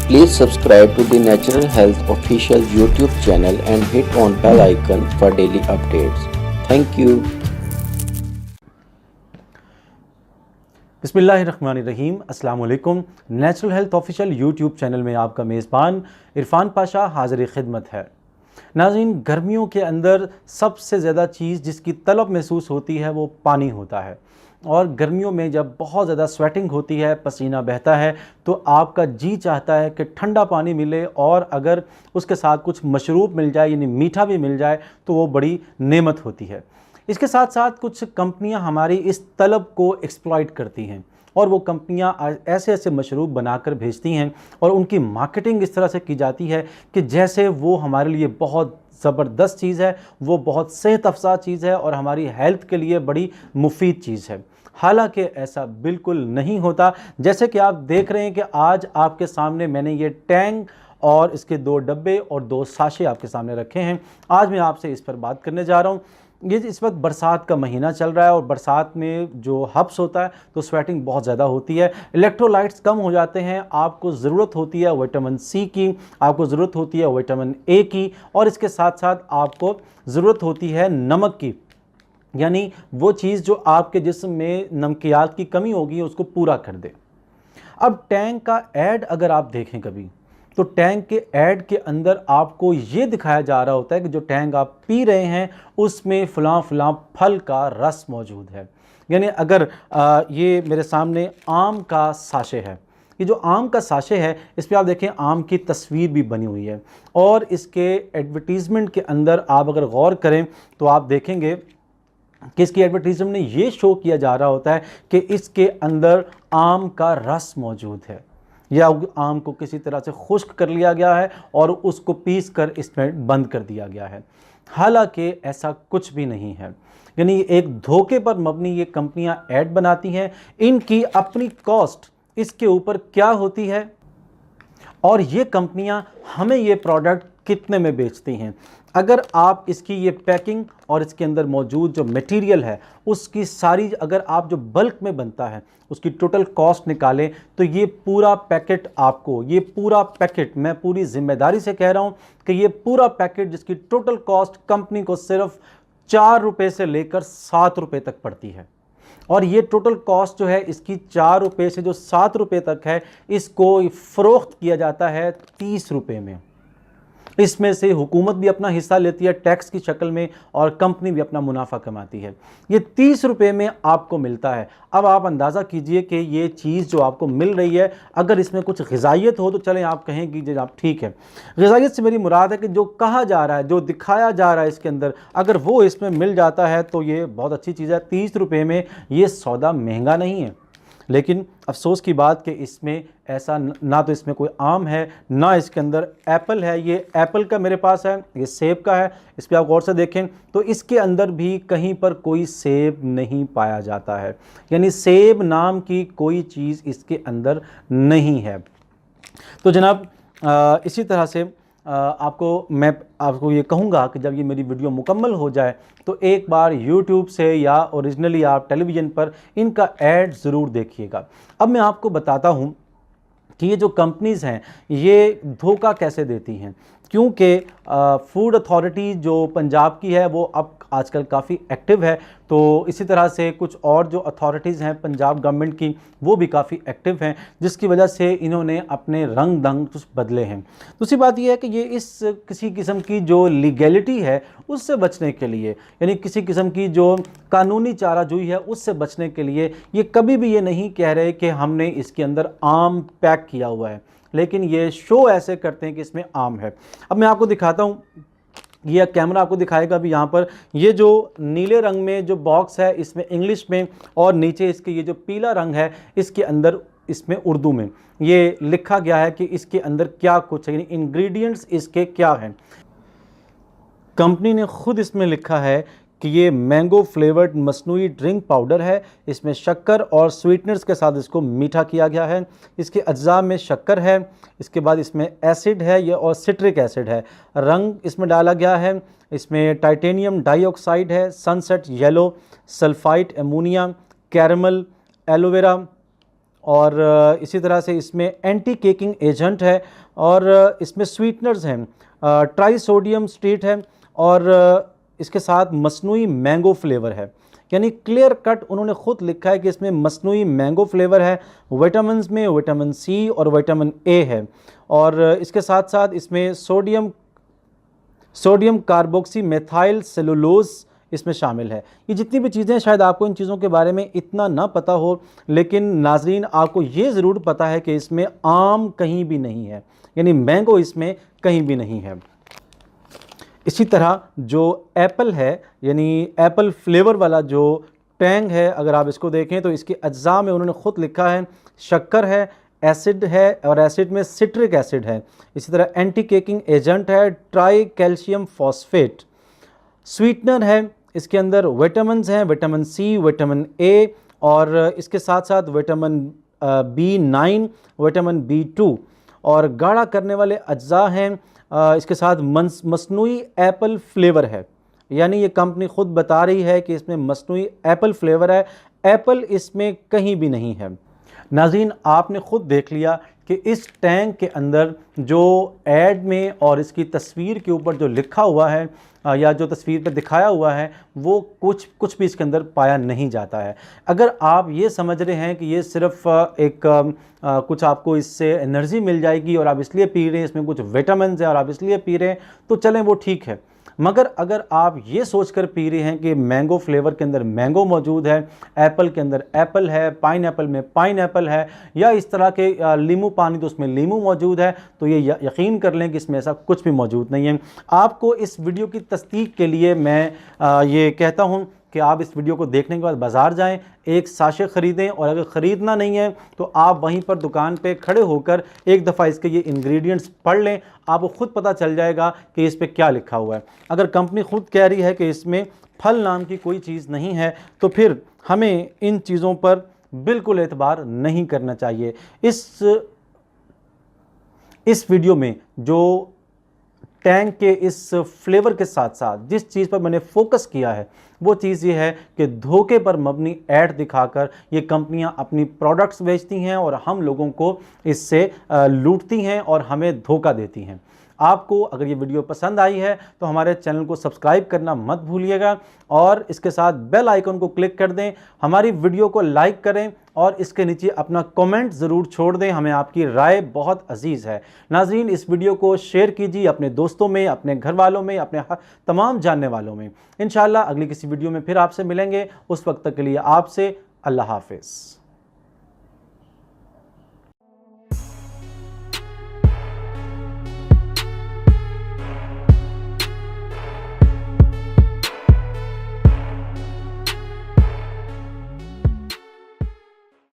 Please subscribe to the Natural Health official YouTube channel and hit on bell icon for daily updates. Thank you. बिस्मिल्लाहिर्रहमानिर्रहीम, अस्सलाम वालेकुम। Natural health official YouTube channel में आपका मेज़बान इरफान पाशा हाज़िर खिदमत है। नाज़रीन, गर्मियों के अंदर सबसे ज़्यादा चीज़ जिसकी तलब महसूस होती है वो पानी होता है। और गर्मियों में जब बहुत ज़्यादा स्वेटिंग होती है, पसीना बहता है, तो आपका जी चाहता है कि ठंडा पानी मिले और अगर उसके साथ कुछ मशरूब मिल जाए यानी मीठा भी मिल जाए तो वो बड़ी नेमत होती है। इसके साथ साथ कुछ कंपनियां हमारी इस तलब को एक्सप्लॉइट करती हैं और वो कंपनियां ऐसे ऐसे मशरूब बनाकर भेजती हैं और उनकी मार्केटिंग इस तरह से की जाती है कि जैसे वो हमारे लिए बहुत ज़बरदस्त चीज़ है, वो बहुत सेहत अफ़ज़ा चीज़ है और हमारी हेल्थ के लिए बड़ी मुफीद चीज़ है। हालांकि ऐसा बिल्कुल नहीं होता। जैसे कि आप देख रहे हैं कि आज आपके सामने मैंने ये टैंग और इसके 2 डब्बे और 2 साशे आपके सामने रखे हैं। आज मैं आपसे इस पर बात करने जा रहा हूँ। ये इस वक्त बरसात का महीना चल रहा है और बरसात में जो हब्स होता है तो स्वेटिंग बहुत ज़्यादा होती है, इलेक्ट्रोलाइट्स कम हो जाते हैं, आपको ज़रूरत होती है विटामिन सी की, आपको ज़रूरत होती है विटामिन ए की और इसके साथ साथ आपको ज़रूरत होती है नमक की, यानी वो चीज़ जो आपके जिस्म में नमकियात की कमी होगी उसको पूरा कर दे। अब टैंक का ऐड अगर आप देखें कभी तो टैंक के ऐड के अंदर आपको ये दिखाया जा रहा होता है कि जो टैंक आप पी रहे हैं उसमें फ़लाँ फ़लाँ फल का रस मौजूद है। यानी अगर ये मेरे सामने आम का साशे है, ये जो आम का साशे है इस पर आप देखें आम की तस्वीर भी बनी हुई है और इसके एडवर्टीज़मेंट के अंदर आप अगर गौर करें तो आप देखेंगे कि इसकी एडवर्टीज़मेंट में ये शो किया जा रहा होता है कि इसके अंदर आम का रस मौजूद है या आम को किसी तरह से खुश्क कर लिया गया है और उसको पीस कर इसमें बंद कर दिया गया है। हालांकि ऐसा कुछ भी नहीं है। यानी एक धोखे पर मबनी ये कंपनियां ऐड बनाती हैं। इनकी अपनी कॉस्ट इसके ऊपर क्या होती है और ये कंपनियां हमें ये प्रोडक्ट कितने में बेचती हैं। अगर आप इसकी ये पैकिंग और इसके अंदर मौजूद जो मटेरियल है उसकी सारी, अगर आप जो बल्क में बनता है उसकी टोटल कॉस्ट निकालें तो ये पूरा पैकेट आपको, ये पूरा पैकेट, मैं पूरी जिम्मेदारी से कह रहा हूँ कि ये पूरा पैकेट जिसकी टोटल कॉस्ट कंपनी को सिर्फ 4 रुपये से लेकर 7 रुपये तक पड़ती है। और ये टोटल कॉस्ट जो है इसकी 4 रुपये से जो 7 रुपये तक है इसको फ़रोख्त किया जाता है 30 रुपये में। इसमें से हुकूमत भी अपना हिस्सा लेती है टैक्स की शक्ल में और कंपनी भी अपना मुनाफा कमाती है। ये 30 रुपये में आपको मिलता है। अब आप अंदाज़ा कीजिए कि ये चीज़ जो आपको मिल रही है अगर इसमें कुछ ग़िज़ाइयत हो तो चलें आप कहें कि आप ठीक है। ग़िज़ाइयत से मेरी मुराद है कि जो कहा जा रहा है, जो दिखाया जा रहा है इसके अंदर, अगर वो इसमें मिल जाता है तो ये बहुत अच्छी चीज़ है। 30 रुपये में ये सौदा महंगा नहीं है। लेकिन अफसोस की बात कि इसमें ऐसा ना तो इसमें कोई आम है ना इसके अंदर एप्पल है। ये एप्पल का मेरे पास है, ये सेब का है। इस पर आप गौर से देखें तो इसके अंदर भी कहीं पर कोई सेब नहीं पाया जाता है, यानी सेब नाम की कोई चीज़ इसके अंदर नहीं है। तो जनाब इसी तरह से मैं आपको ये कहूँगा कि जब ये मेरी वीडियो मुकम्मल हो जाए तो एक बार YouTube से या ओरिजिनली आप टेलीविज़न पर इनका ऐड ज़रूर देखिएगा। अब मैं आपको बताता हूँ कि ये जो कंपनीज़ हैं ये धोखा कैसे देती हैं, क्योंकि फूड अथॉरिटी जो पंजाब की है वो अब आजकल काफ़ी एक्टिव है, तो इसी तरह से कुछ और जो अथॉरिटीज़ हैं पंजाब गवर्नमेंट की वो भी काफ़ी एक्टिव हैं, जिसकी वजह से इन्होंने अपने रंग ढंग कुछ बदले हैं। दूसरी बात यह है कि ये इस किसी किस्म की जो लीगैलिटी है उससे बचने के लिए, यानी किसी किस्म की जो कानूनी चाराजोई है उससे बचने के लिए ये कभी भी ये नहीं कह रहे कि हमने इसके अंदर आम पैक किया हुआ है, लेकिन ये शो ऐसे करते हैं कि इसमें आम है। अब मैं आपको दिखाता हूँ, ये कैमरा आपको दिखाएगा भी यहाँ पर, ये जो नीले रंग में जो बॉक्स है इसमें इंग्लिश में और नीचे इसके ये जो पीला रंग है इसके अंदर इसमें उर्दू में ये लिखा गया है कि इसके अंदर क्या कुछ है, यानी इंग्रेडिएंट्स इसके क्या हैं। कंपनी ने खुद इसमें लिखा है कि ये मैंगो फ्लेवर्ड मसनूई ड्रिंक पाउडर है, इसमें शक्कर और स्वीटनर्स के साथ इसको मीठा किया गया है। इसके अज्जा में शक्कर है, इसके बाद इसमें एसिड है ये और सिट्रिक एसिड है, रंग इसमें डाला गया है, इसमें टाइटेनियम डाइऑक्साइड है, sunset yellow, sulphite ammonia, caramel, aloe vera और इसी तरह से इसमें एंटी केकिंग एजेंट है और इसमें स्वीटनर्स हैं, ट्राई सोडियम स्ट्रेट है और इसके साथ मसनूई मैंगो फ्लेवर है। यानी क्लियर कट उन्होंने ख़ुद लिखा है कि इसमें मसनूई मैंगो फ्लेवर है। विटामिन्स में विटामिन सी और विटामिन ए है और इसके साथ साथ इसमें सोडियम कार्बोक्सी मेथाइल सेलुलोज इसमें शामिल है। ये जितनी भी चीज़ें, शायद आपको इन चीज़ों के बारे में इतना ना पता हो, लेकिन नाजरीन आपको ये ज़रूर पता है कि इसमें आम कहीं भी नहीं है, यानी मैंगो इसमें कहीं भी नहीं है। इसी तरह जो एप्पल है, यानी एप्पल फ्लेवर वाला जो टैंग है, अगर आप इसको देखें तो इसके अज्जा में उन्होंने ख़ुद लिखा है शक्कर है, एसिड है और एसिड में सिट्रिक एसिड है। इसी तरह एंटी केकिंग एजेंट है, ट्राई कैल्शियम फॉस्फेट, स्वीटनर है, इसके अंदर विटामिन्स हैं, विटामिन सी, विटामिन ए और इसके साथ साथ विटामिन B9, विटामिन B2 और गाढ़ा करने वाले अज्जा हैं। इसके साथ मसनूई एप्पल फ्लेवर है, यानी ये कंपनी ख़ुद बता रही है कि इसमें मसनूई एप्पल फ्लेवर है, एप्पल इसमें कहीं भी नहीं है। नाज़रीन आपने ख़ुद देख लिया कि इस टैंक के अंदर जो ऐड में और इसकी तस्वीर के ऊपर जो लिखा हुआ है या जो तस्वीर पर दिखाया हुआ है वो कुछ भी इसके अंदर पाया नहीं जाता है। अगर आप ये समझ रहे हैं कि ये सिर्फ़ कुछ आपको इससे एनर्जी मिल जाएगी और आप इसलिए पी रहे हैं, इसमें कुछ विटामिन है और आप इसलिए पी रहे हैं, तो चलें वो ठीक है। मगर अगर आप ये सोचकर पी रहे हैं कि मैंगो फ्लेवर के अंदर मैंगो मौजूद है, एप्पल के अंदर एप्पल है, पाइनएप्पल में पाइनएप्पल है, या इस तरह के लीमू पानी तो उसमें लीमू मौजूद है, तो ये यकीन कर लें कि इसमें ऐसा कुछ भी मौजूद नहीं है। आपको इस वीडियो की तस्दीक के लिए मैं ये कहता हूँ कि आप इस वीडियो को देखने के बाद बाज़ार जाएं, एक साशे ख़रीदें और अगर ख़रीदना नहीं है तो आप वहीं पर दुकान पे खड़े होकर एक दफ़ा इसके ये इंग्रेडिएंट्स पढ़ लें, आपको ख़ुद पता चल जाएगा कि इस पे क्या लिखा हुआ है। अगर कंपनी ख़ुद कह रही है कि इसमें फल नाम की कोई चीज़ नहीं है तो फिर हमें इन चीज़ों पर बिल्कुल एतबार नहीं करना चाहिए। इस वीडियो में जो टैंग के इस फ्लेवर के साथ साथ जिस चीज़ पर मैंने फोकस किया है वो चीज़ ये है कि धोखे पर मबनी ऐड दिखाकर ये कंपनियां अपनी प्रोडक्ट्स बेचती हैं और हम लोगों को इससे लूटती हैं और हमें धोखा देती हैं। आपको अगर ये वीडियो पसंद आई है तो हमारे चैनल को सब्सक्राइब करना मत भूलिएगा और इसके साथ बेल आइकन को क्लिक कर दें, हमारी वीडियो को लाइक करें और इसके नीचे अपना कमेंट ज़रूर छोड़ दें, हमें आपकी राय बहुत अजीज़ है। नाज़रीन इस वीडियो को शेयर कीजिए अपने दोस्तों में, अपने घर वालों में, अपने तमाम जानने वालों में। इंशाअल्लाह अगली किसी वीडियो में फिर आपसे मिलेंगे, उस वक्त तक के लिए आपसे अल्लाह हाफ़िज़।